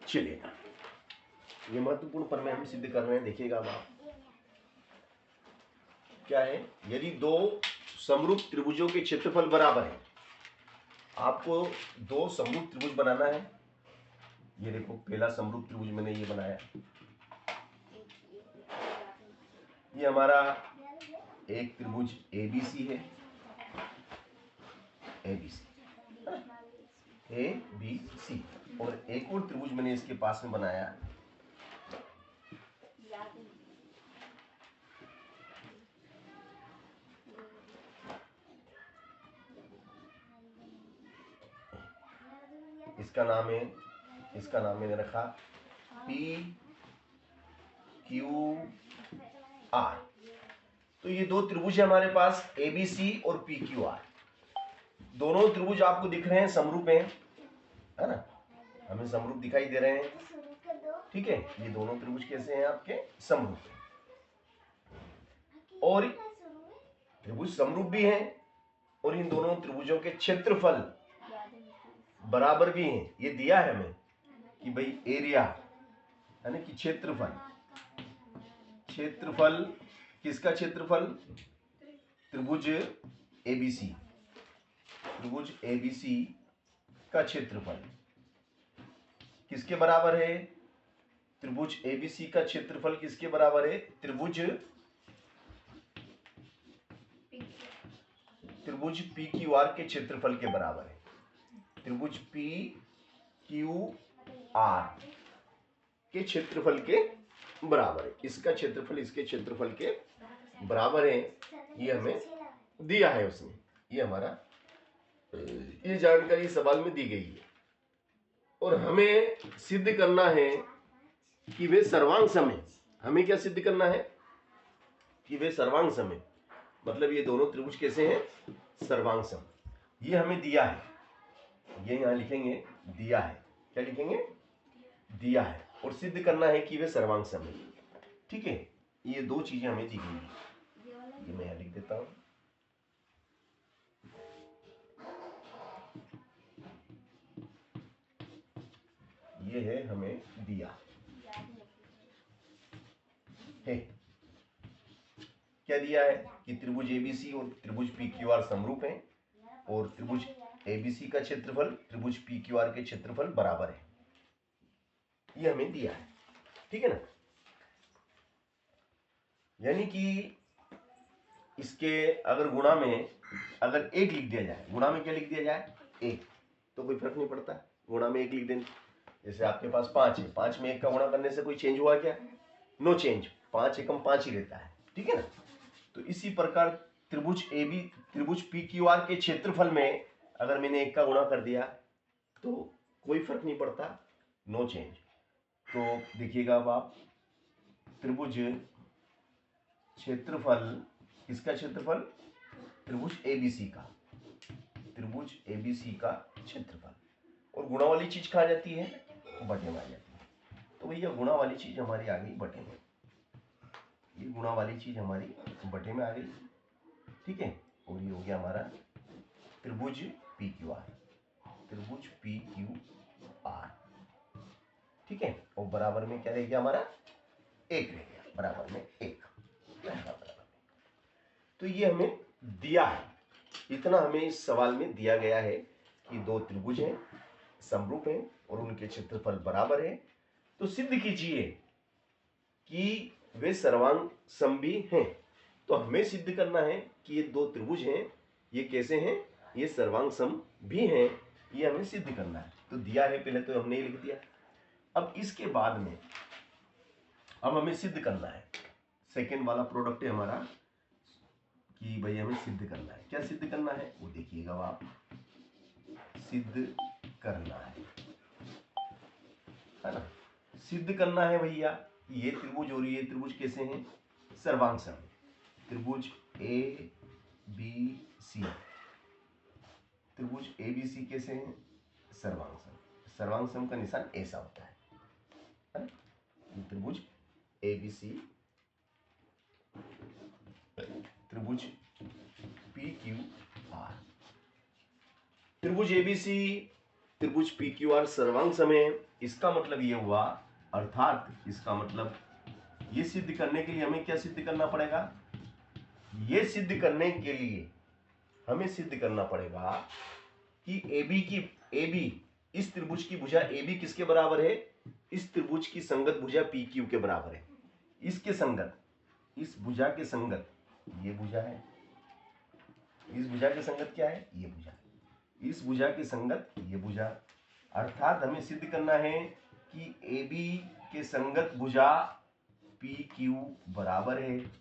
चलिए, ये महत्वपूर्ण प्रमेय हम सिद्ध कर रहे हैं। देखिएगा अब आप, क्या है, यदि दो समरूप त्रिभुजों के क्षेत्रफल बराबर है, आपको दो समरूप त्रिभुज बनाना है। ये देखो, पहला समरूप त्रिभुज मैंने ये बनाया, ये हमारा एक त्रिभुज ABC है, ABC ABC, और एक और त्रिभुज मैंने इसके पास में बनाया, इसका नाम मैंने रखा PQR। तो ये दो त्रिभुज है हमारे पास, ABC और PQR। दोनों त्रिभुज आपको दिख रहे हैं, समरूप हैं, है ना, हमें समरूप दिखाई दे रहे हैं। ठीक है, ये दोनों त्रिभुज कैसे हैं आपके, समरूप हैं, और त्रिभुज समरूप भी हैं, और इन दोनों त्रिभुजों के क्षेत्रफल बराबर भी हैं। ये दिया है हमें कि भाई एरिया, यानी कि क्षेत्रफल किसका क्षेत्रफल, त्रिभुज ABC का क्षेत्रफल किसके बराबर है, त्रिभुज ABC का क्षेत्रफल किसके बराबर है, त्रिभुज PQR के क्षेत्रफल के बराबर है। त्रिभुज PQR के क्षेत्रफल के बराबर है, इसका क्षेत्रफल इसके क्षेत्रफल के बराबर है। ये हमें दिया है उसने, ये हमारा, ये जानकारी सवाल में दी गई है, और हमें सिद्ध करना है कि वे सर्वांग सम हैं। हमें क्या सिद्ध करना है कि वे सर्वांग सम हैं, मतलब ये दोनों त्रिभुज कैसे हैं, सर्वांग सम। ये हमें दिया है, ये यहां लिखेंगे दिया है, क्या लिखेंगे, दिया है, और सिद्ध करना है कि वे सर्वांग सम हैं। ठीक है, ये दो चीजें हमें दी गई हैं, ये मैं यहां लिख देता हूं। ये है हमें दिया है, क्या दिया है कि त्रिभुज ABC और त्रिभुज PQR समरूप हैं, और त्रिभुज ABC का क्षेत्रफल त्रिभुज PQR के क्षेत्रफल बराबर है। ये हमें दिया है, ठीक है ना। यानी कि इसके अगर गुणा में अगर 1 लिख दिया जाए, गुणा में क्या लिख दिया जाए, 1, तो कोई फर्क नहीं पड़ता, गुणा में 1 लिख दें। जैसे आपके पास 5 है, 5 में 1 का गुणा करने से कोई चेंज हुआ क्या, नो चेंज, 5 एकम 5 ही रहता है, ठीक है ना। तो इसी प्रकार त्रिभुज PQR के क्षेत्रफल में अगर मैंने 1 का गुणा कर दिया तो कोई फर्क नहीं पड़ता, नो चेंज। तो देखिएगा अब आप, त्रिभुज क्षेत्रफल, किसका क्षेत्रफल, त्रिभुज ABC का क्षेत्रफल, और गुणा वाली चीज कहाँ जाती है, बटे में आ जाती है। तो भैया गुणा वाली चीज हमारी आ गई बटे में, ये गुणा वाली चीज हमारी बटे में आ गई, ठीक है। और ये हो गया हमारा त्रिभुज PQR, ठीक है। और बराबर में क्या रह गया हमारा, 1 रह गया, बराबर में 1, बराबर में। तो ये हमें दिया है, इतना हमें इस सवाल में दिया गया है कि दो त्रिभुज हैं, समरूप हैं, और उनके क्षेत्रफल बराबर है। तो सिद्ध कीजिए कि वे सर्वांग सम भी हैं। तो हमें सिद्ध करना है कि ये दो त्रिभुज हैं, ये कैसे हैं, ये सर्वांग सम भी हैं, ये हमें सिद्ध करना है। तो दिया है पहले, तो हमने ये लिख दिया। अब इसके बाद में अब हमें सिद्ध करना है, सेकेंड वाला प्रोडक्ट है हमारा, कि भाई हमें सिद्ध करना है। क्या सिद्ध करना है वो देखिएगा आप, सिद्ध करना है ना, सिद्ध करना है भैया, ये त्रिभुज और ये त्रिभुज कैसे हैं, सर्वांग सम। त्रिभुज ABC, त्रिभुज ABC कैसे हैं, सर्वांग सम। सर्वांग सम का निशान ऐसा होता है ना, त्रिभुज ABC, त्रिभुज PQR, त्रिभुज ABC त्रिभुज PQR सर्वांग सम है, इसका मतलब ये हुआ, अर्थात इसका मतलब ये सिद्ध करने के लिए हमें क्या सिद्ध करना पड़ेगा, ये सिद्ध करने के लिए हमें सिद्ध करना पड़ेगा कि AB इस त्रिभुज की भुजा AB किसके बराबर है, इस त्रिभुज की संगत भुजा PQ के बराबर है। इसके संगत, इस भुजा के संगत ये भुजा है, इस भुजा के संगत क्या है, ये भुजा, इस भुजा के संगत ये भुजा। अर्थात हमें सिद्ध करना है कि AB के संगत भुजा PQ बराबर है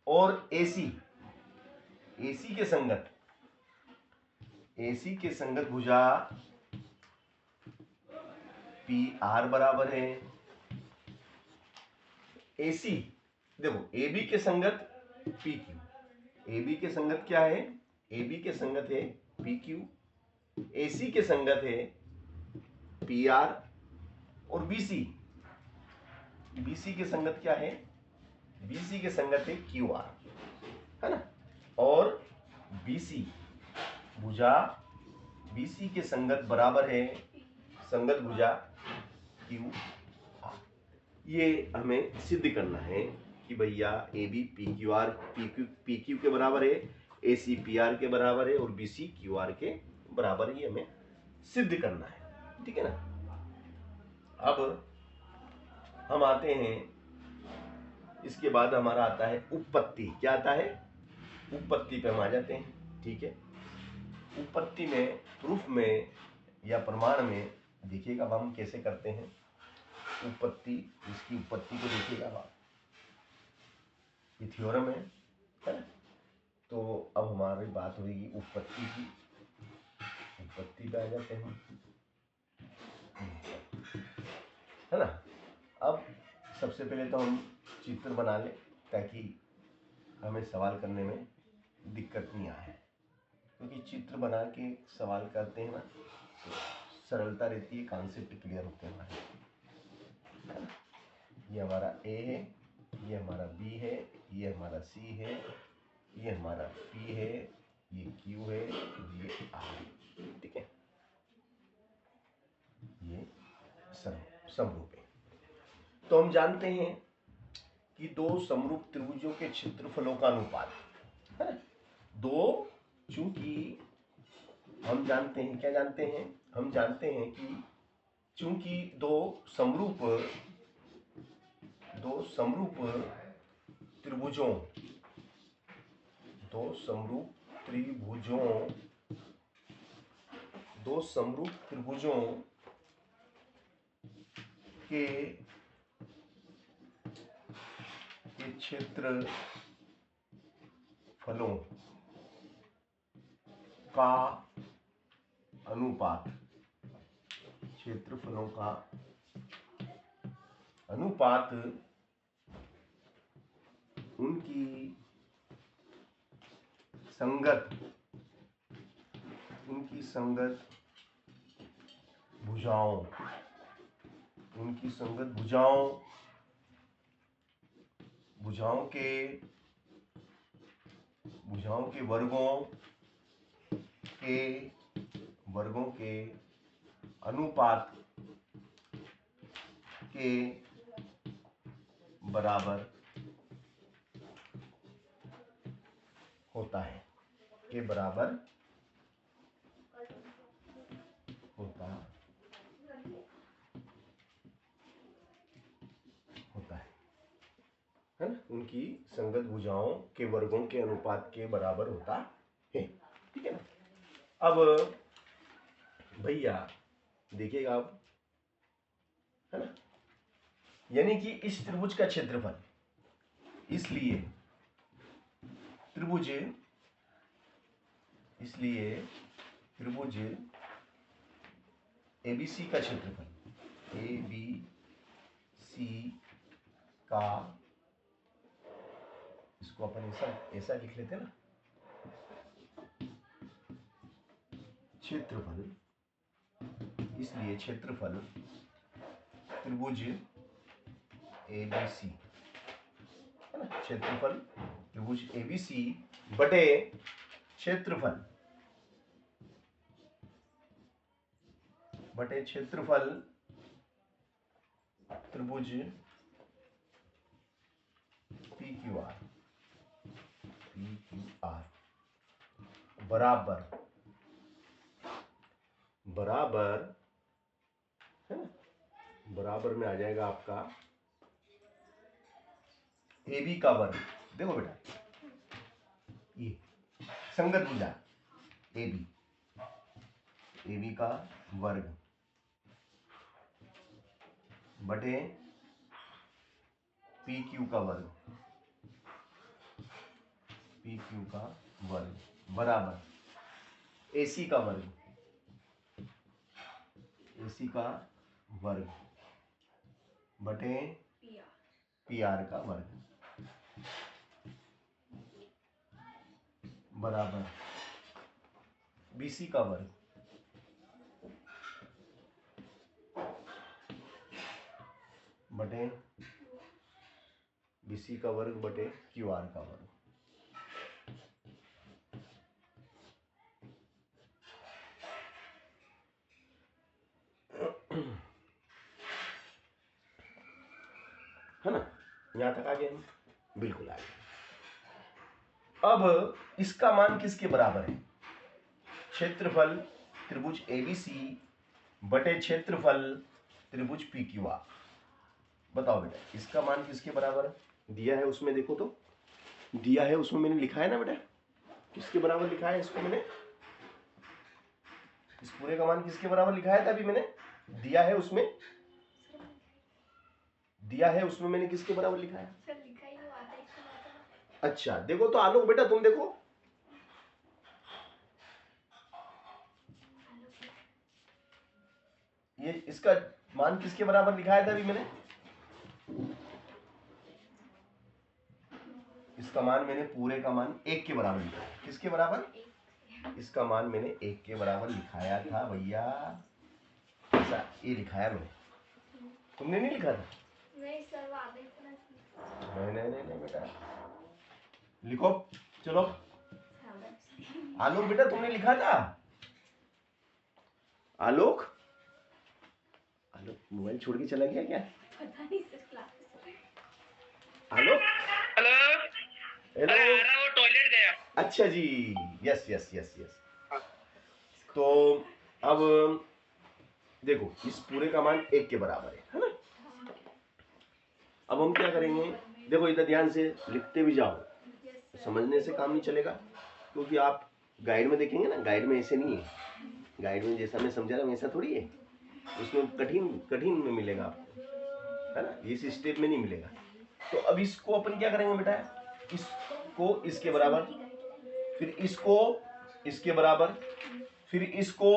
और AC के संगत भुजा PR बराबर है। AC देखो, AB के संगत PQ, AB के संगत क्या है, AB के संगत है PQ, AC के संगत है PR और BC के संगत क्या है, BC के संगत है QR, है ना। और BC भुजा BC के संगत बराबर है संगत भुजा QR। ये हमें सिद्ध करना है कि भैया AB PQ के बराबर है, AC PR के बराबर है और BC QR के बराबर है। ये हमें सिद्ध करना है, ठीक है ना। अब हम आते हैं, इसके बाद हमारा आता है उपपत्ति। क्या आता है, उपपत्ति पे हम आ जाते हैं, ठीक है। उपपत्ति में, प्रूफ में या प्रमाण में देखिएगा अब हम कैसे करते हैं उपपत्ति। इसकी उपपत्ति को देखिएगा आप, ये थ्योरम है ना। तो अब हमारी बात होगी उपपत्ति की। उपपत्ति पे आ जाते हैं, है ना। अब सबसे पहले तो हम चित्र बना लें ताकि हमें सवाल करने में दिक्कत नहीं आए, क्योंकि चित्र बना के सवाल करते हैं ना तो सरलता रहती है, कॉन्सेप्ट क्लियर होते हैं हमारे, है ना। ये हमारा A है, ये हमारा B है, ये हमारा C है, ये हमारा P है, ये Q है, ये R, ठीक है। ये समरूप है। तो हम जानते हैं कि दो समरूप त्रिभुजों के क्षेत्रफलों का अनुपात, है ना। दो, चूंकि हम जानते हैं, क्या जानते हैं, हम जानते हैं कि चूंकि दो समरूप त्रिभुजों के क्षेत्रफलों का अनुपात उनकी संगत भुजाओं के वर्गों के अनुपात के बराबर होता है, है ना। उनकी संगत भुजाओं के वर्गों के अनुपात के बराबर होता है, ठीक है ना। अब भैया देखिएगा आप, है ना, यानी कि इस त्रिभुज का क्षेत्रफल, इसलिए त्रिभुज ABC का क्षेत्रफल, ABC का, इसको अपन ऐसा लिख लेते हैं ना, क्षेत्रफल, इसलिए क्षेत्रफल त्रिभुज ABC, है ना, क्षेत्रफल त्रिभुज ABC बटे क्षेत्रफल त्रिभुज पी क्यू आर बराबर है ना, बराबर में आ जाएगा आपका ए बी का वर्ग। देखो बेटा ये संगत भुजा ए बी का वर्ग बटे पी क्यू का वर्ग बराबर AC का वर्ग बटे PR का वर्ग बराबर BC का वर्ग बटे QR का वर्ग। है ना, यहां तक आ गए हम, बिल्कुल आ गए। अब इसका मान किसके बराबर है? क्षेत्रफल त्रिभुज ABC बटे क्षेत्रफल त्रिभुज PQR। बताओ बेटा इसका मान किसके बराबर है? दिया है उसमें, देखो तो दिया है उसमें, मैंने लिखा है ना बेटा, किसके बराबर लिखा है इसको मैंने? इस पूरे का मान किसके बराबर लिखाया था? अभी मैंने दिया है उसमें मैंने किसके बराबर लिखा है? अच्छा देखो तो आलोक बेटा, तुम देखो ये इसका मान किसके बराबर लिखाया था अभी मैंने? इसका मान मैंने पूरे का मान 1 के बराबर लिखा है। किसके बराबर? इसका मान मैंने 1 के बराबर लिखाया था भैया, ऐसा ये लिखाया मैंने, तुमने नहीं लिखा था? नहीं सर, नहीं बेटा लिखो, चलो आलोक बेटा तुमने लिखा था? आलोक मोबाइल छोड़ के चला गया क्या? पता नहीं सर, क्लास। आलोक हेलो वो टॉयलेट गया। अच्छा जी, यस। तो अब देखो इस पूरे का मान 1 के बराबर है ना? अब हम क्या करेंगे, देखो इधर ध्यान से लिखते भी जाओ, समझने से काम नहीं चलेगा, क्योंकि आप गाइड में देखेंगे ना, गाइड में ऐसे नहीं है, गाइड में जैसा मैं समझा रहा हूँ वैसा थोड़ी है, उसमें कठिन में मिलेगा आपको, है ना, इस स्टेप में नहीं मिलेगा। तो अब इसको अपन क्या करेंगे बेटा, इसको इसके बराबर, फिर इसको इसके बराबर, फिर इसको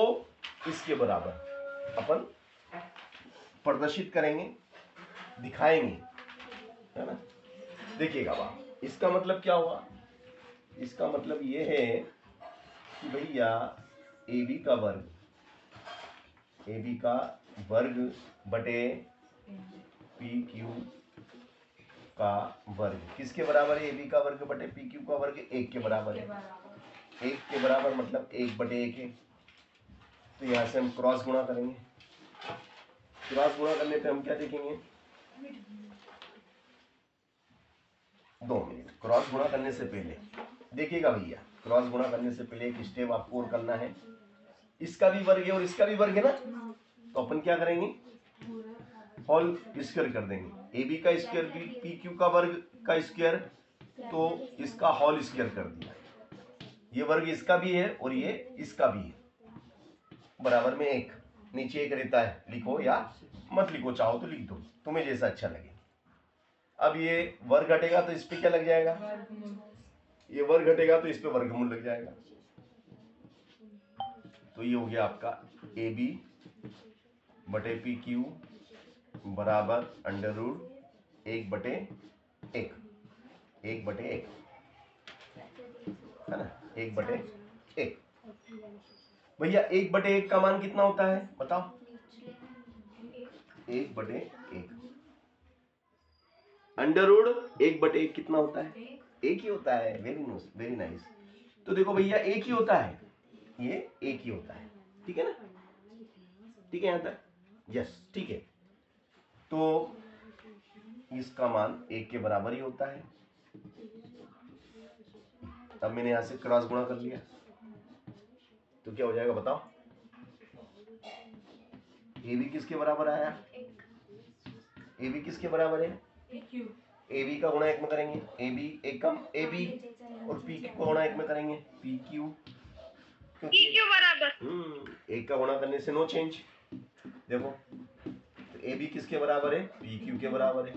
इसके बराबर अपन प्रदर्शित करेंगे, दिखाएंगे, है ना। देखिएगा बाप, इसका मतलब क्या हुआ? इसका मतलब ये है कि भैया AB का वर्ग बटे PQ का वर्ग किसके बराबर है? AB का वर्ग बटे PQ का वर्ग 1 के बराबर है। 1 के बराबर मतलब 1/1 है। तो यहाँ से हम क्रॉस गुणा करेंगे। क्रॉस गुणा करने पे हम क्या देखेंगे? 2 मिनट। क्रॉस गुणा करने से पहले देखिएगा भैया, क्रॉस गुणा करने से पहले एक स्टेप आपको और करना है। इसका भी वर्ग है और इसका भी वर्ग है ना, तो अपन क्या करेंगे? होल स्क्वायर कर देंगे। AB का स्क्वायर PQ का वर्ग का स्क्वायर, तो इसका होल स्क्वायर कर दिया। ये वर्ग इसका भी है और ये इसका भी है, बराबर में 1, नीचे 1 रहता है, लिखो या मत लिखो, चाहो तो लिख दो, तुम्हें जैसा अच्छा लगे। अब ये वर्ग घटेगा तो इस पे क्या लग जाएगा? ये वर्ग घटेगा तो इस पे वर्गमूल लग जाएगा। तो ये हो गया आपका AB बटे PQ बराबर √1/1 1/1 है ना, 1/1। भैया 1/1 का मान कितना होता है बताओ? 1/1 √1/1 कितना होता है? 1 ही होता है। Very nice. तो देखो भैया 1 ही होता है, ये 1 ही होता है, ठीक है ना? ठीक है यहाँ तक? यस ठीक है। तो इसका मान 1 के बराबर ही होता है। अब मैंने यहां से क्रॉस गुणा कर लिया तो क्या हो जाएगा बताओ? ए बी किसके बराबर आया? ए बी किसके बराबर है? ए बी का गुणा 1 में करेंगे A B Ekam A B और पी क्यू का गुणा 1 में करेंगे पी क्यू, क्योंकि बराबर एक का गुणा करने से नो चेंज। देखो तो ए बी किसके बराबर है? पी क्यू के बराबर है।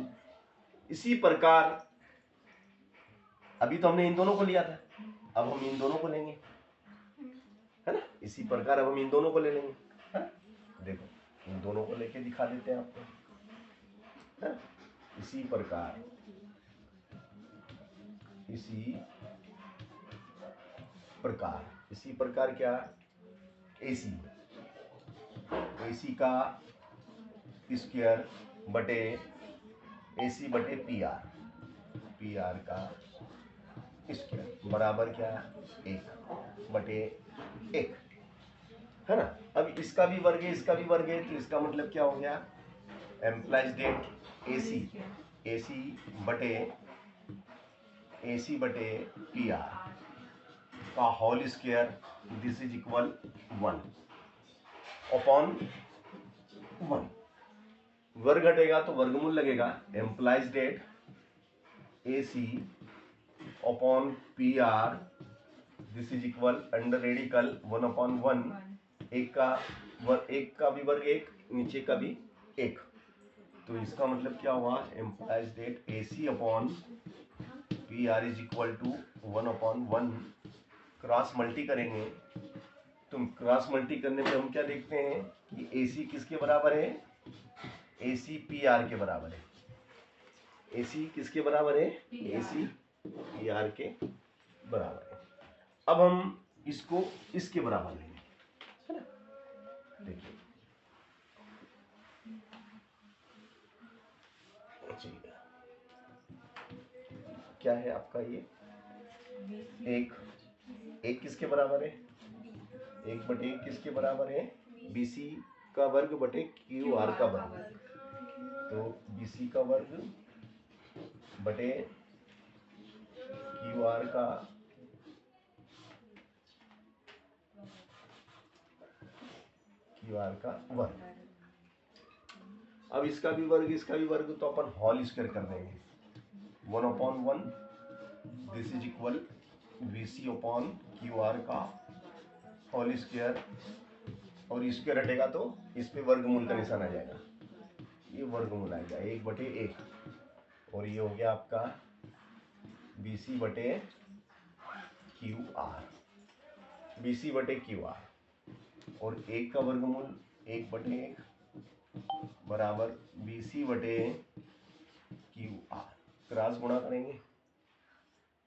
इसी प्रकार अभी तो हमने इन दोनों को लिया था, अब हम इन दोनों को लेंगे, है ना? इसी प्रकार अब हम इन दोनों को ले लेंगे, है? देखो इन दोनों को लेके दिखा देते हैं आपको, है? इसी प्रकार क्या? एसी का स्क्वायर बटे एसी बटे पी आर का स्क्वायर बराबर क्या? 1 बटे 1, है ना? अब इसका भी वर्ग है इसका भी वर्ग है, तो इसका मतलब क्या हो गया? एम्प्लाइज डेट एसी बटे पी आर का whole square, this is equal 1 upon 1। वर्ग घटेगा तो वर्गमूल लगेगा। Implies that AC upon P R, this is equal under radical 1 upon 1। एक का भी वर्ग 1, नीचे का भी 1, तो इसका मतलब क्या हुआ? Implies that AC upon P R is equal to 1 upon 1। Cross multi करेंगे, तुम क्रॉस मल्टी करने पे हम क्या देखते हैं कि एसी किसके बराबर है? एसी पी आर के बराबर है। एसी किसके बराबर है? एसी पी आर के बराबर है। अब हम इसको इसके बराबर लेंगे, है ना? देखिए क्या है आपका ये? एक किसके बराबर है? 1 बटे 1 किसके बराबर है? बीसी का वर्ग बटे क्यू आर का वर्ग। तो बीसी का वर्ग बटे क्यू आर का वर्ग। अब इसका भी वर्ग तो अपन होल स्क्वायर कर देंगे। 1 upon 1, this is equal BC upon Q R का होल स्क्वायर, और स्क्वायर हटेगा तो इस पे वर्गमूल का निशान आ जाएगा, ये वर्गमूल आएगा 1 बटे 1, और ये हो गया आपका बीसी बटे क्यू आर, और 1 का वर्गमूल 1 बटे 1 बराबर बीसी बटे क्यू आर। क्रॉस गुणा करेंगे,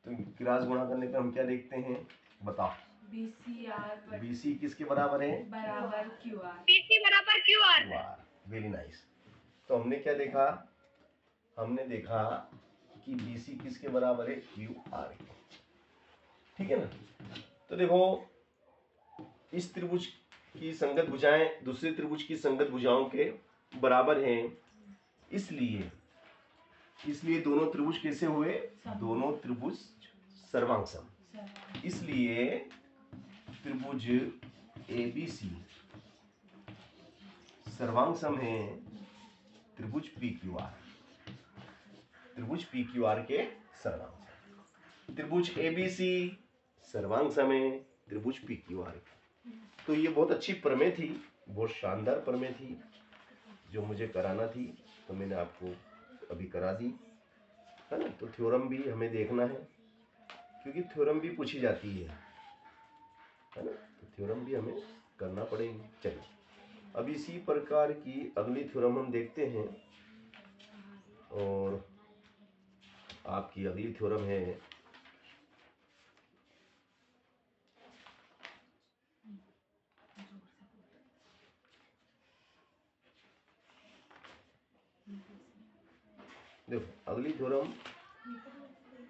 तो क्रॉस गुणा करने पे हम क्या देखते हैं बताओ? बीसी किसके बराबर है? बराबर क्यू आर। Very nice. तो हमने क्या देखा? हमने देखा कि बीसी किसके बराबर है? क्यू आर के, ठीक है ना? तो देखो इस त्रिभुज की संगत भुजाएं दूसरे त्रिभुज की संगत भुजाओं के बराबर हैं, इसलिए दोनों त्रिभुज कैसे हुए? दोनों त्रिभुज सर्वांगसम। इसलिए त्रिभुज एबीसी सर्वांगसम है त्रिभुज पीक्यूआर के सर्वांगसम। त्रिभुज एबीसी सर्वांगसम है त्रिभुज पीक्यूआर। तो ये बहुत अच्छी प्रमेय थी, बहुत शानदार प्रमेय थी, जो मुझे कराना थी, तो मैंने आपको अभी करा दी, है ना? तो थ्योरम भी हमें देखना है, क्योंकि थ्योरम भी पूछी जाती है ना? तो थ्योरम भी हमें करना पड़ेगी। चलिए अब इसी प्रकार की अगली थ्योरम हम देखते हैं, और आपकी अगली थ्योरम है देखो अगली थ्योरम,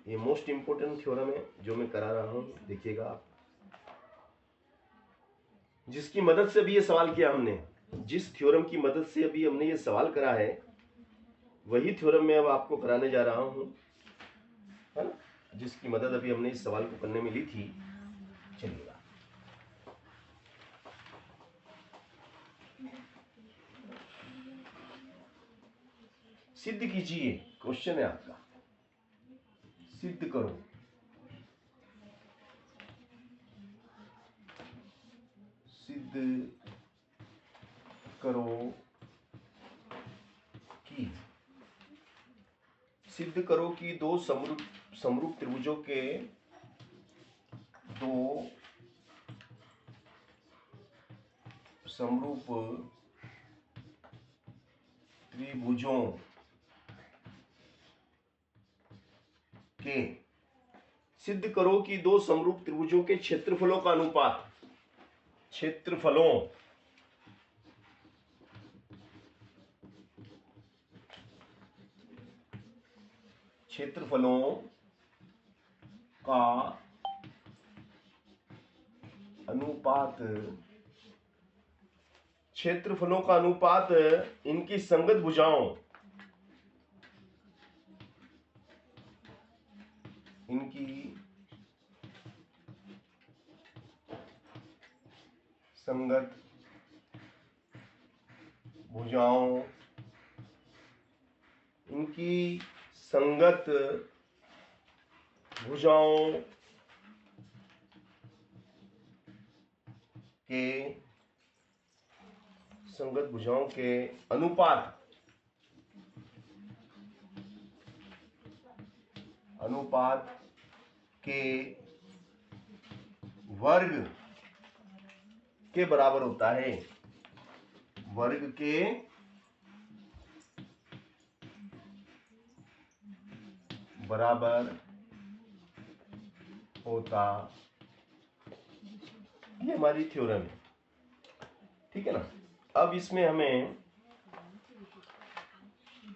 ये मोस्ट इंपोर्टेंट थ्योरम है जो मैं करा रहा हूं, देखिएगा आप। जिसकी मदद से अभी ये सवाल किया हमने, जिस थ्योरम की मदद से अभी हमने ये सवाल करा है, वही थ्योरम मैं अब आपको कराने जा रहा हूं, है ना, जिसकी मदद अभी हमने इस सवाल को करने में ली थी। चलिएगा, सिद्ध कीजिए, क्वेश्चन है आपका, सिद्ध करो। सिद्ध करो कि, सिद्ध करो कि दो समरूप त्रिभुजों के दो समरूप त्रिभुजों के, सिद्ध करो कि दो समरूप त्रिभुजों के क्षेत्रफलों का अनुपात, क्षेत्रफलों का अनुपात, क्षेत्रफलों का अनुपात इनकी संगत भुजाओं, इनकी संगत भुजाओं, इनकी संगत भुजाओं के, संगत भुजाओं के अनुपात, अनुपात के वर्ग के बराबर होता है, वर्ग के बराबर होता, ये हमारी थ्योरम है, ठीक है ना। अब इसमें हमें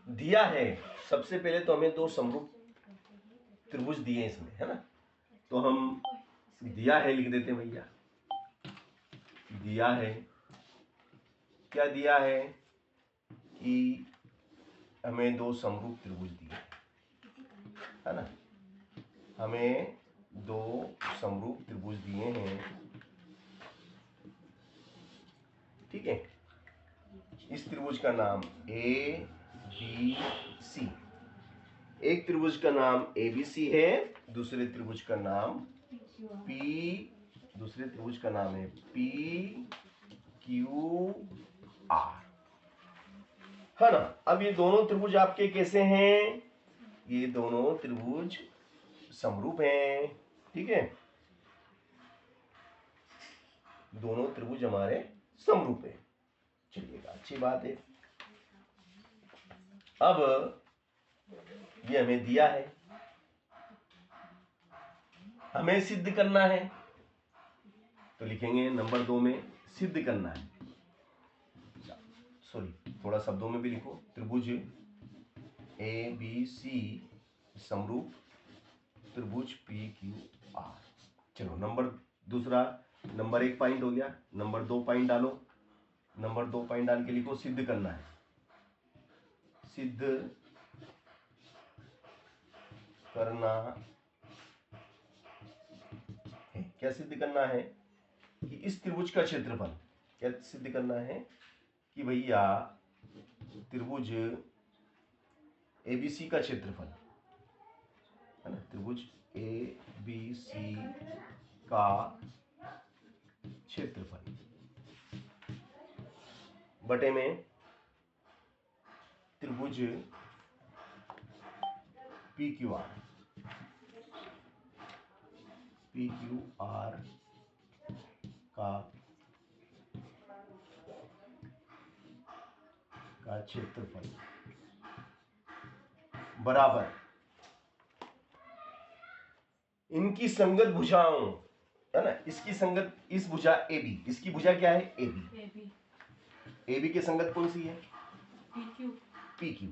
दिया है, सबसे पहले तो हमें दो समरूप त्रिभुज दिए इसमें, है ना, तो हम दिया है लिख देते हैं भैया। दिया है, क्या दिया है कि हमें दो समरूप त्रिभुज दिए, है ना, हमें दो समरूप त्रिभुज दिए हैं, ठीक है। इस त्रिभुज का नाम ए बी सी, एक त्रिभुज का नाम ABC है, दूसरे त्रिभुज का नाम दूसरे त्रिभुज का नाम है PQR, है ना। अब ये दोनों त्रिभुज आपके कैसे हैं, ये दोनों त्रिभुज समरूप हैं, ठीक है, दोनों त्रिभुज हमारे समरूप है। चलिएगा, अच्छी बात है। अब ये हमें दिया है, हमें सिद्ध करना है, तो लिखेंगे नंबर 2 में सिद्ध करना है, सॉरी थोड़ा शब्दों में भी लिखो, त्रिभुज ABC समरूप त्रिभुज PQR। चलो नंबर दूसरा, नंबर 1 पॉइंट हो गया, नंबर 2 पॉइंट डालो, नंबर 2 पॉइंट डाल के लिखो सिद्ध करना है, सिद्ध करना है। क्या सिद्ध करना है कि इस त्रिभुज का क्षेत्रफल, क्या सिद्ध करना है कि भैया त्रिभुज ABC का क्षेत्रफल, है ना, त्रिभुज ABC का क्षेत्रफल बटे में त्रिभुज PQR का क्षेत्रफल बराबर इनकी संगत भुजाओं, है ना, इसकी संगत, इस भुजा AB, इसकी भुजा क्या है AB की संगत कौन सी है PQ,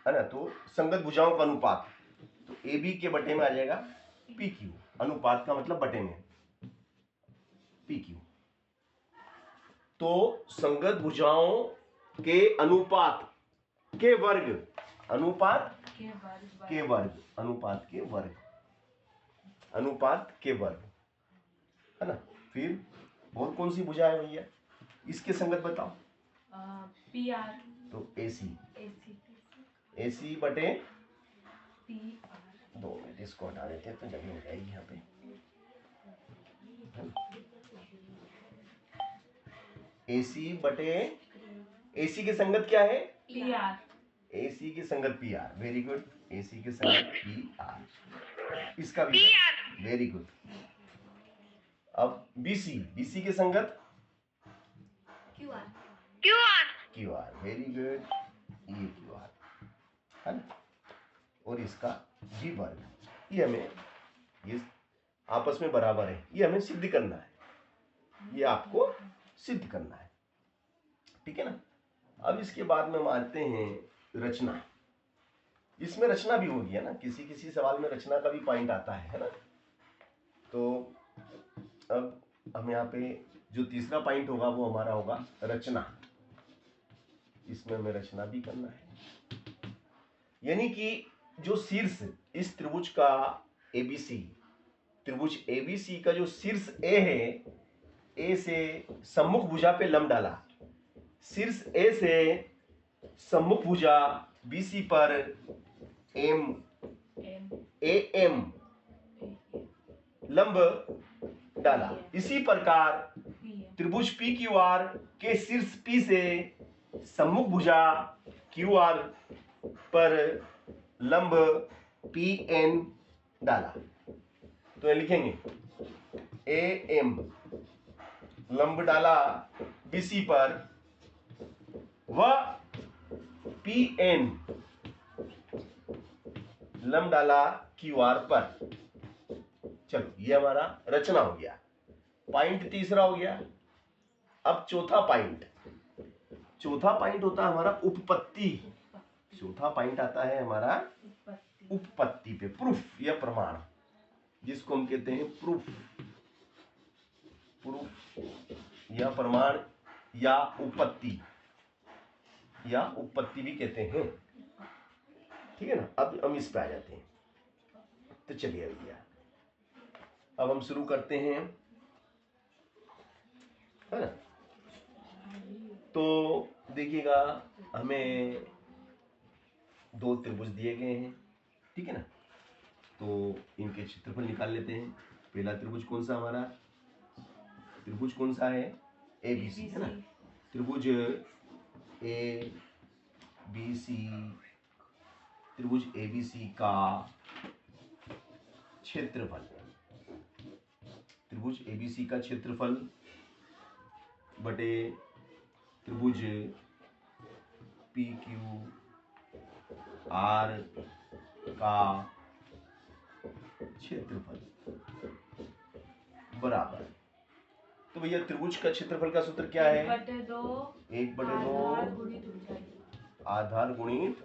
है ना, तो संगत भुजाओं का अनुपात, तो AB के बटे में आ जाएगा PQ, अनुपात का मतलब बटे में PQ, तो संगत भुजाओं के अनुपात के वर्ग अनुपात के वर्ग अनुपात के वर्ग, अनुपात के वर्ग, है ना। फिर और कौन सी भुजा है भैया, इसके संगत बताओ। पी आर, तो AC, AC AC बटे पी 2 मिनट इसको हटा देते हैं तो जगह हो जाएगी यहाँ पे। AC बटे, AC की संगत क्या है, पी आर, AC की संगत PR, वेरी गुड। AC की संगत PR, इसका भी वेरी गुड। अब BC, BC की संगत QR, वेरी गुड, ये QR, है ना। और इसका G वर्ग, ये हमें, ये आपस में बराबर है, ये हमें सिद्ध करना है, ये आपको सिद्ध करना है, ठीक है ना। अब इसके बाद में हम आते हैं रचना। इसमें रचना भी होगी, है ना, किसी किसी सवाल में रचना का भी पॉइंट आता है ना। तो अब हम यहाँ पे जो तीसरा पॉइंट होगा वो हमारा होगा रचना। इसमें हमें रचना भी करना है, यानी कि जो शीर्ष इस त्रिभुज का ABC, त्रिभुज ABC का जो शीर्ष A है, A से सम्मुख भुजा पे लंब डाला, शीर्ष A से सम्मुख भुजा BC पर AM लंब डाला। इसी प्रकार त्रिभुज PQR के शीर्ष P से सम्मुख भुजा QR पर लंब PN डाला। तो ये लिखेंगे AM लंब डाला BC पर, व PN लंब डाला QR पर। चलो ये हमारा रचना हो गया, पॉइंट तीसरा हो गया। अब चौथा पॉइंट, चौथा पॉइंट होता है हमारा उपपत्ति। चौथा पॉइंट आता है हमारा उपपत्ति पे, प्रूफ या प्रमाण, जिसको हम कहते हैं प्रूफ, प्रूफ या प्रमाण या उपपत्ति, या उपपत्ति भी कहते हैं, ठीक है ना। अब हम इस पे आ जाते हैं। तो चलिए भैया अब हम शुरू करते हैं, है ना। तो देखिएगा हमें 2 त्रिभुज दिए गए हैं, ठीक है ना। तो इनके क्षेत्रफल निकाल लेते हैं। पहला त्रिभुज कौन सा हमारा, त्रिभुज कौन सा है, ABC, है ना। त्रिभुज ABC, त्रिभुज ABC का क्षेत्रफल, त्रिभुज ABC का क्षेत्रफल बटे त्रिभुज PQR का क्षेत्रफल बराबर। तो भैया त्रिभुज का क्षेत्रफल का सूत्र क्या है, 1/2 आधार गुणित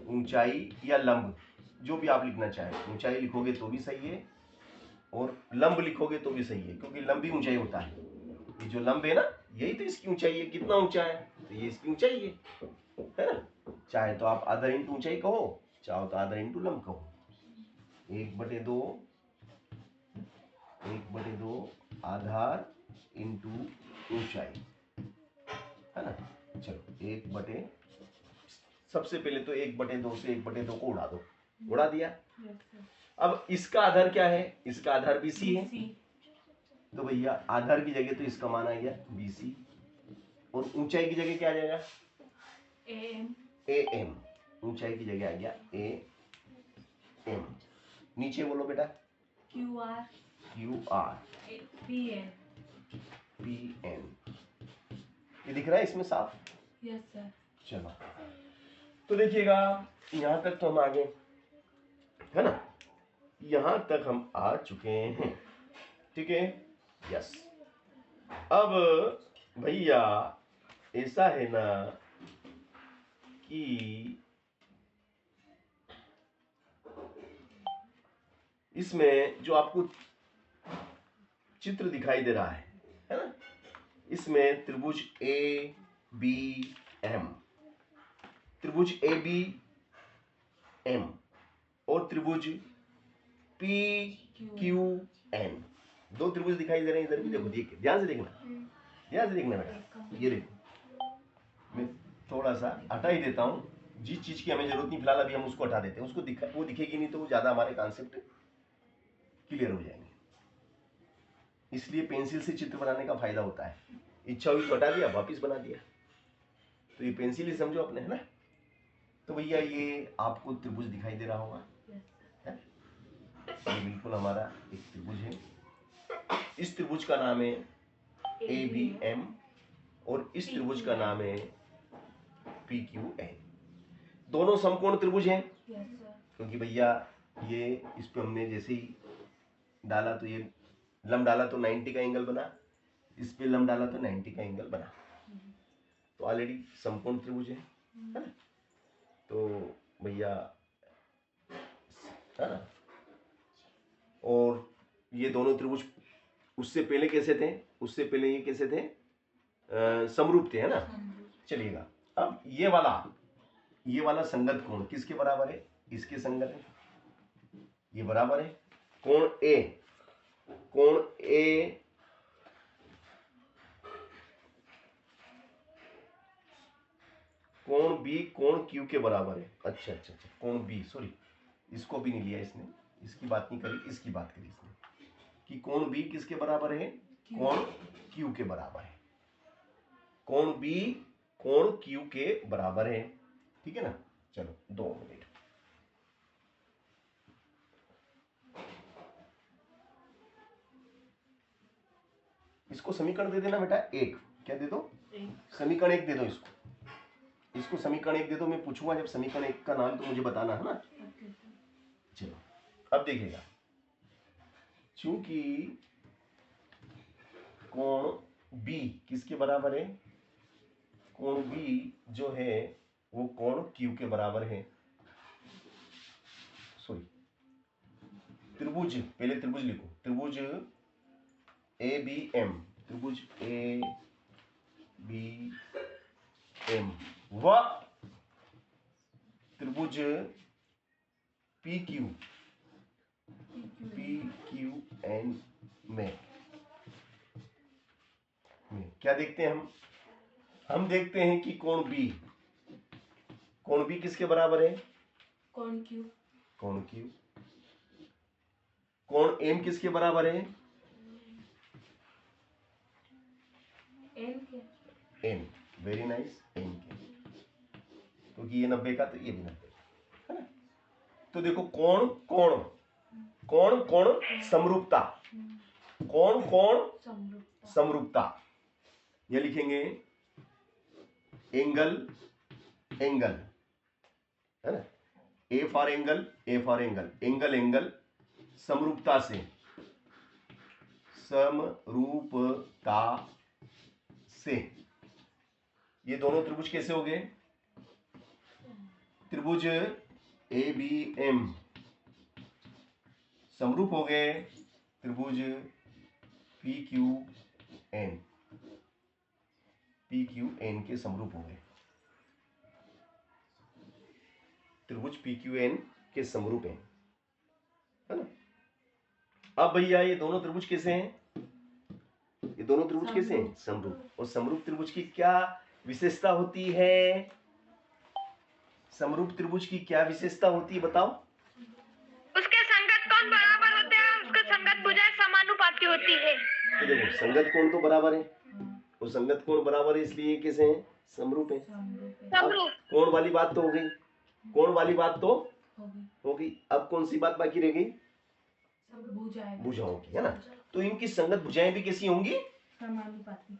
ऊंचाई या लंब, जो भी आप लिखना चाहें। ऊंचाई लिखोगे तो भी सही है और लंब लिखोगे तो भी सही है, क्योंकि लंब भी ऊंचाई होता है। ये जो लंब है ना, यही तो इसकी ऊंचाई है। कितना ऊंचा है, तो ये इसकी ऊंचाई है ना। चाहे तो आप आधार इंटू ऊंचाई कहो, चाहो तो आधार इंटू लंब कहो। 1/2 आधार इंटू ऊंचाई, है ना। चलो सबसे पहले तो 1/2 से 1/2 को उड़ा दो, उड़ा दिया। अब इसका आधार क्या है, इसका आधार BC है, तो भैया आधार की जगह तो इसका मान आ गया BC, और ऊंचाई की जगह क्या आ जाएगा, AM, ऊंचाई की जगह आ गया AM। नीचे बोलो बेटा, QR PN। ये दिख रहा है इसमें साफ, यस सर। चलो तो देखिएगा यहां तक तो हम आ गए, है ना। यहां तक हम आ चुके हैं, ठीक है, यस। अब भैया ऐसा है ना कि इसमें जो आपको चित्र दिखाई दे रहा है ना, इसमें त्रिभुज ABM, त्रिभुज AB एम और त्रिभुज पी क्यू एन। दो त्रिभुज दिखाई दे रहे हैं इधर भी, देखो देख ध्यान से देखना, ध्यान से देखना बेटा। ये देखो मैं थोड़ा सा हटा ही देता हूँ, जिस चीज की हमें जरूरत नहीं फिलहाल अभी हम उसको हटा देते हैं, उसको वो दिखेगी नहीं तो वो ज्यादा हमारे कॉन्सेप्ट क्लियर हो जाएंगे। इसलिए पेंसिल से चित्र बनाने का फायदा होता है। इच्छा हुई तो हटा दिया, वापिस बना दिया। तो ये पेंसिल ही समझो अपने, है ना। तो भैया ये आपको त्रिभुज दिखाई दे रहा होगा, ये बिल्कुल हमारा एक त्रिभुज है। इस त्रिभुज का नाम है ए बी एम और इस त्रिभुज का नाम है पी क्यू एन। दोनों समकोण त्रिभुज हैं, क्योंकि भैया ये इस पे हमने जैसे ही डाला तो ये लंब डाला तो 90 का एंगल बना, इस पे लंब डाला तो 90 का एंगल बना, तो ऑलरेडी समकोण त्रिभुज है ना। तो भैया है ना, और ये दोनों त्रिभुज उससे पहले कैसे थे, उससे पहले ये कैसे थे, समरूप थे, है ना। चलिएगा, अब ये वाला संगत कोण किसके बराबर है, इसके संगत है, ये बराबर है। कोण ए कोण बी कोण क्यू के बराबर है। अच्छा, कोण बी, सॉरी इसको भी नहीं लिया इसने, इसकी बात नहीं करी, इसकी बात करी इसने कि कोण बी किसके बराबर है, कोण क्यू के बराबर है। कोण बी कोण क्यू के बराबर है, ठीक है ना। चलो 2 मिनट, इसको समीकरण दे देना बेटा एक, क्या दे दो, समीकरण 1 दे दो इसको समीकरण 1 दे दो। मैं पूछूंगा जब समीकरण 1 का नाम तो मुझे बताना है ना। चलो अब देखिएगा, चूंकि कोण बी किसके बराबर है, कोण बी जो है वो कोण क्यू के बराबर है। सॉरी, त्रिभुज, पहले त्रिभुज लिखो, त्रिभुज ए बी एम, त्रिभुज ए बी एम व त्रिभुज पी क्यू एन में क्या देखते हैं हम देखते हैं कि कोण बी किसके बराबर है, कोण क्यू कोण एम किसके बराबर है, एन, वेरी नाइस, एन के, क्योंकि ये 90 का तो ये भी 90 है ना। तो देखो कोण समरूपता, कोण समरूपता, ये लिखेंगे एंगल है ना, ए फॉर एंगल समरूपता से ये दोनों त्रिभुज कैसे हो गए, त्रिभुज ए बी एम समरूप हो गए त्रिभुज पी क्यू एन के समरूप हो गए, त्रिभुज पी क्यू एन के समरूप है ना। अब भैया ये दोनों त्रिभुज कैसे हैं, ये दोनों त्रिभुज कैसे हैं, समरूप। और समरूप त्रिभुज की क्या विशेषता होती है, समरूप त्रिभुज की क्या विशेषता होती है बताओ। उसके संगत कोण बराबर होते हैं, उसके संगत भुजाएं समानुपाती होती है। तो देखो संगत कोण तो बराबर है, और संगत कोण बराबर है इसलिए कैसे हैं, समरूप है। समरूप। कोण वाली बात तो हो गई, कोण वाली बात तो हो गई। अब कौन सी बात बाकी रह गई, भुजाओं की, है ना। तो इनकी संगत भुजाएं भी कैसी होंगी, समानुपाती,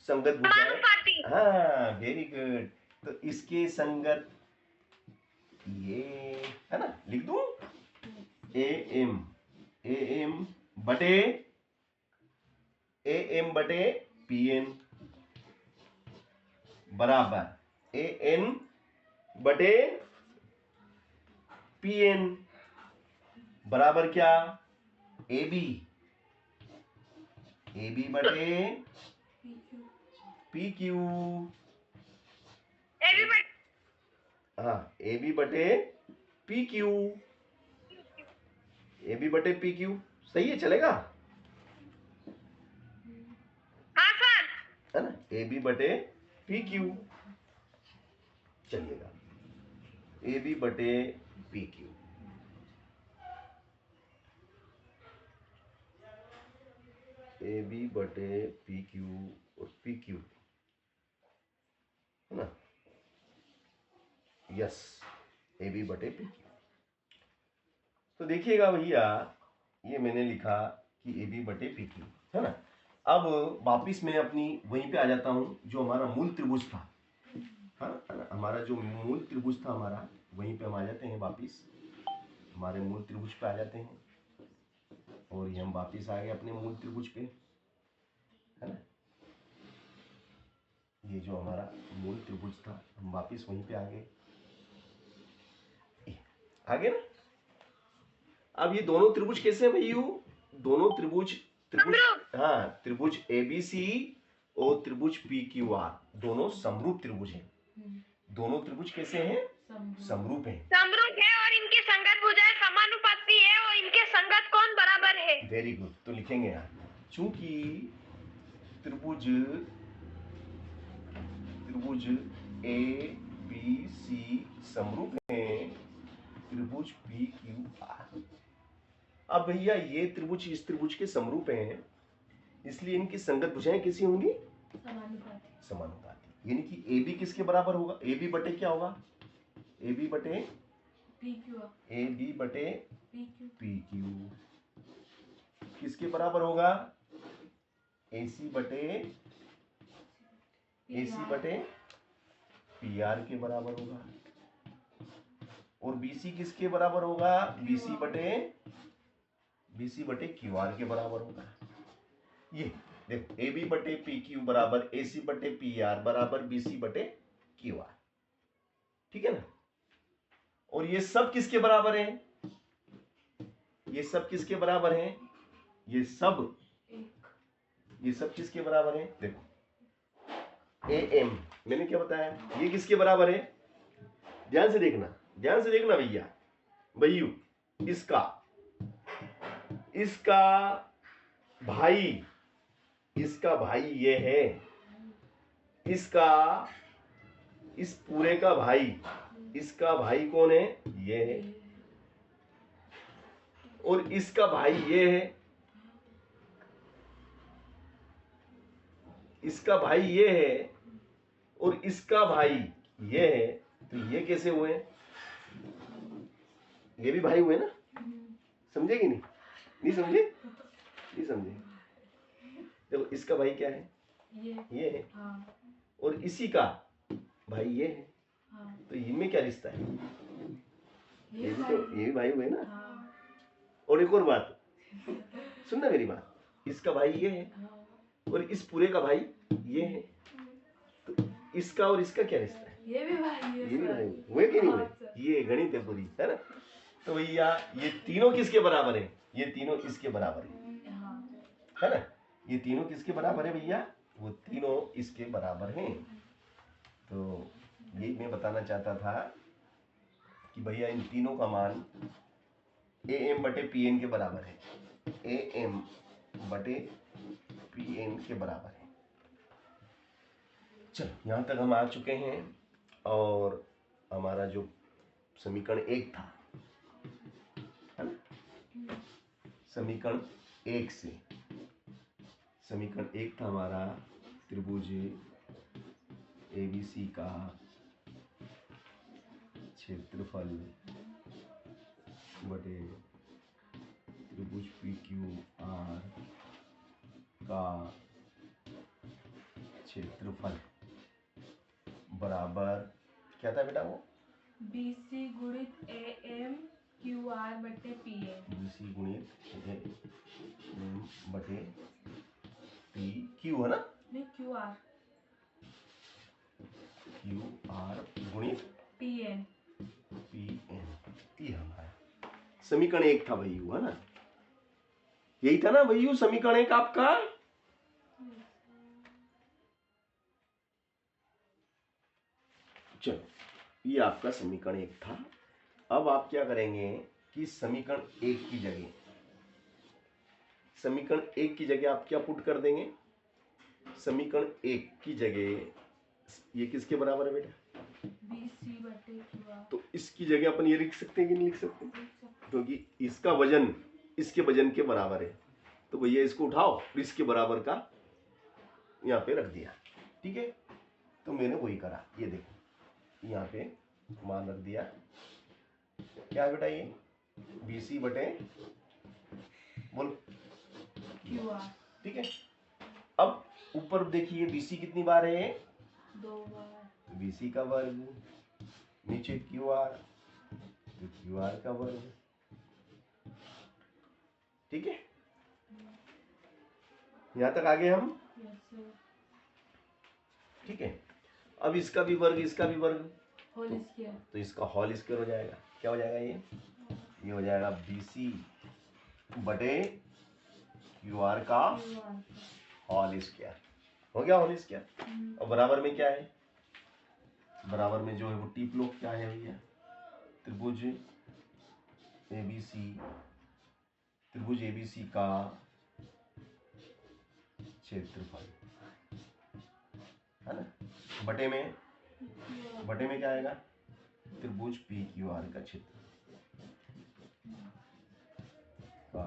संगत भुजाएं, हाँ वेरी गुड। तो इसके संगत ये है ना, लिख दूं ए एम बटे पी एन बराबर ए एन बटे पी एन बराबर क्या, ए बी बटे पी क्यू, हाँ ए बी बटे पी क्यू, ए बी बटे पी क्यू, सही है, चलेगा? हाँ सर। है ना, ए बी बटे पी क्यू चलिएगा, ए बी बटे पी क्यू, ए बी बटे पी क्यू और पी क्यू, है ना, यस, ए बी बटे पी क्यू। तो देखिएगा भैया, ये मैंने लिखा कि ए बी बटे पी क्यू, है ना। अब वापिस मैं अपनी वहीं पे आ जाता हूँ जो हमारा मूल त्रिभुज था, हाँ, है ना, हमारा जो मूल त्रिभुज था हमारा, वहीं पे हम आ जाते हैं वापिस, हमारे मूल त्रिभुज पे आ जाते हैं, और ये हम वापिस आ गए अपने मूल त्रिभुज पे, है ना। ये जो हमारा मूल त्रिभुज था, हम वापिस वहीं पे आ गए, आगे ना। अब ये दोनों त्रिभुज कैसे हैं भैया? दोनों त्रिभुज, हाँ, त्रिभुज एबीसी और त्रिभुज पी क्यू आर दोनों समरूप त्रिभुज हैं। दोनों त्रिभुज कैसे हैं? समरूप हैं। समरूप है और इनकी संगत भुजाएं समानुपाती है और इनके संगत कोण बराबर है। Very good. तो लिखेंगे यहाँ, चूंकि त्रिभुज ए बी सी समरूप हैं, त्रिभुज पी क्यू आर। अब भैया ये त्रिभुज इस त्रिभुज के समरूप हैं, इसलिए इनकी संगत भुजाएं कैसी होंगी? समानुपाती। समानुपाती। यानी कि ए बी किसके बराबर होगा? ए बी बटे क्या होगा? ए बी बटे पी क्यू, ए बी बटे पी क्यू, किसके बराबर होगा? ए सी बटे पी आर के बराबर होगा। और बी सी किसके बराबर होगा? बी सी बटे क्यू आर के बराबर होगा। ये देखो, ए बी बटे पी क्यू बराबर ए सी बटे पी आर बराबर बी सी बटे क्यू आर, ठीक है ना। और ये सब किसके बराबर है? ये सब किसके बराबर है? ये सब किसके बराबर है? देखो, ए एम मैंने क्या बताया, ये किसके बराबर है? ध्यान से देखना भैया, भैयू, इसका भाई ये है, इस पूरे का भाई, इसका भाई कौन है? ये है। और इसका भाई ये है, इसका भाई ये है, और इसका भाई ये है। तो ये कैसे हुए? ये भी भाई हुए ना? समझे कि नहीं? नहीं समझे? देखो, इसका भाई क्या है? ये है। हाँ। और इसी का भाई ये है। हाँ। तो इनमें क्या रिश्ता है? ये भी भाई हुए ना? हाँ। और एक और बात सुनना मेरी बात, इसका भाई ये है और इस पूरे का भाई ये है, तो इसका और इसका क्या रिश्ता है? ये भी भाई हुए कि नहीं हुए? ये गणित है पूरी, है ना। तो भैया ये तीनों किसके बराबर है? ये तीनों इसके बराबर है ना। ये तीनों किसके बराबर है भैया? वो तीनों इसके बराबर हैं। तो यही मैं बताना चाहता था कि भैया इन तीनों का मान ए एम बटे पी एन के बराबर है। ए एम बटे पी एन के बराबर है। चलो, यहाँ तक हम आ चुके हैं, और हमारा जो समीकरण 1 था, है ना, समीकरण 1 था हमारा त्रिभुज एबीसी का क्षेत्रफल बटे त्रिभुज पी क्यू आर का क्षेत्रफल बराबर क्या था बेटा? वो BC गुणित AM QR बटे PM। BC गुणित AM बटे PQ, है ना? नहीं, QR गुणित PN। ये हमारा समीकरण 1 था भैयू, है ना। यही था ना भैयू समीकरण 1 आपका? चलो, ये आपका समीकरण 1 था। अब आप क्या करेंगे कि समीकरण 1 की जगह, समीकरण 1 की जगह आप क्या पुट कर देंगे, समीकरण 1 की जगह ये किसके बराबर है बेटा, BC बटे QR। तो इसकी जगह अपन ये लिख सकते हैं कि नहीं लिख सकते, लिख सकते क्योंकि इसका वजन इसके वजन के बराबर है, तो भैया इसको उठाओ और इसके बराबर का यहाँ पे रख दिया, ठीक है। तो मैंने वही करा, ये देखो यहाँ पे मान रख दिया, क्या है बेटा ये BC बटे बोल QR। ठीक है। अब ऊपर देखिए BC कितनी बार है, 2 बार। BC का वर्ग, नीचे QR तो QR का वर्ग, ठीक है। यहां तक आगे हम, यस सर। ठीक है। अब इसका भी वर्ग इसका भी वर्ग, होल स्क्वायर। तो इसका होल स्क्वायर हो जाएगा, क्या हो जाएगा ये हो जाएगा BC बटे QR का QR। होल स्क्वायर, हो गया होल स्क्वायर। और बराबर में क्या है, बराबर में जो है वो टीप लो, क्या है भैया, त्रिभुज ABC, त्रिभुज ABC का क्षेत्रफल है ना, बटे में क्या आएगा, त्रिभुज PQR का क्षेत्र का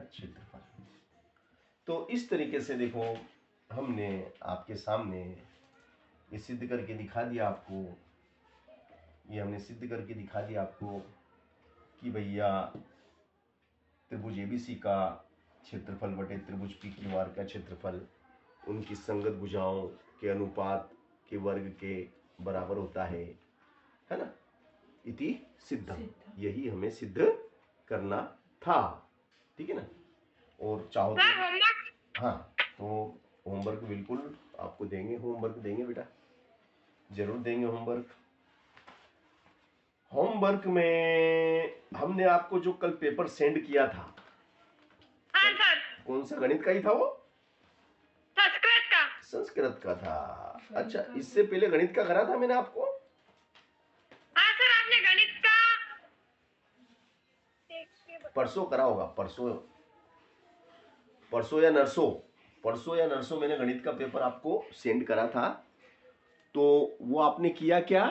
क्षेत्रफल। तो इस तरीके से देखो हमने आपके सामने ये सिद्ध करके दिखा दिया आपको, ये हमने सिद्ध करके दिखा दिया आपको कि भैया त्रिभुज ABC का क्षेत्रफल बटे त्रिभुज PQR का क्षेत्रफल उनकी संगत भुजाओं के अनुपात के वर्ग के बराबर होता है ना, इति सिद्धम, यही हमें सिद्ध करना था, ठीक है ना। और चाहो तो हाँ, तो होमवर्क बिल्कुल आपको देंगे, होमवर्क देंगे बेटा, जरूर देंगे होमवर्क। होमवर्क में हमने आपको जो कल पेपर सेंड किया था, हाँ सर, कौन सा गणित का ही था वो, संस्कृत का। संस्कृत का था। अच्छा, इससे पहले गणित का करा था मैंने आपको, हाँ सर, आपने गणित का परसों करा होगा, परसों या नरसों मैंने गणित का पेपर आपको सेंड करा था। तो वो आपने किया क्या,